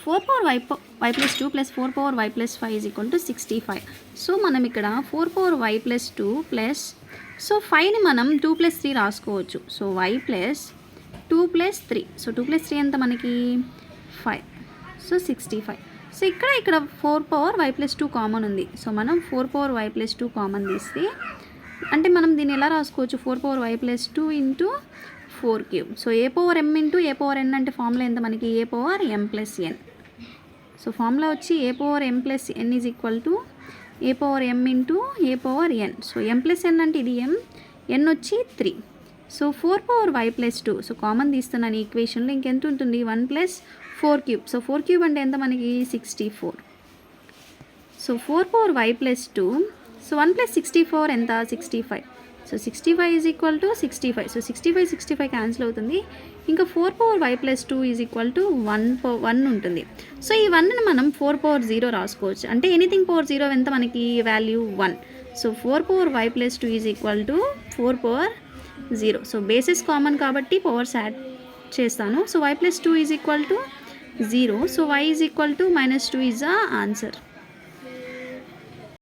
4 power y plus 2 plus 4 power y plus 5 is equal to 65. So మనం ఇక్కడ 4 power y plus 2 plus so 5ని మనం 2 plus 3 రాసుకోవచ్చు. So y plus 2 plus 3. So 2 plus 3 ఎంత మనకి 5. So 65. So ఇక్కడ 4 power y plus 2 common ఉంది. So మనం 4 power y plus 2 కామన్ తీస్తే అంటే మనం దీన్ని ఎలా రాసుకోవచ్చు 4 power y plus 2 into 4 cube. So a power m into a power n అంటే ఫార్ములా ఎంత మనకి a power m plus n. So formula వచ్చి a power m plus n is equal to a power m into a power n. So m plus n అంటే ఇది m, n వచ్చి 3. So 4 power y plus 2. So common తీస్తున్నాను ఈ ఈక్వేషన్లో ఇంకెంత ఉంటుంది 1 plus 4 cube. So 4 cube అంటే ఎంత మనకి 64. So 4 power y plus 2. So 1 plus 64 ఎంత 65. So 65 is equal to 65. So 65 cancel అవుతుంది. ఇంకా 4 power y plus 2 is equal to 1 ఉంటుంది. సో ఈ 1ని మనం 4 పవర్ 0 రాసుకోవచ్చు. అంటే ఎనీథింగ్ పవర్ 0 ఎంత మనకి value 1. So 4 power y plus 2 is equal to 4 power 0. So basis common కాబట్టి పవర్స్ యాడ్ చేస్తాను. So y plus 2 is equal to 0. So y is equal to -2 is the answer.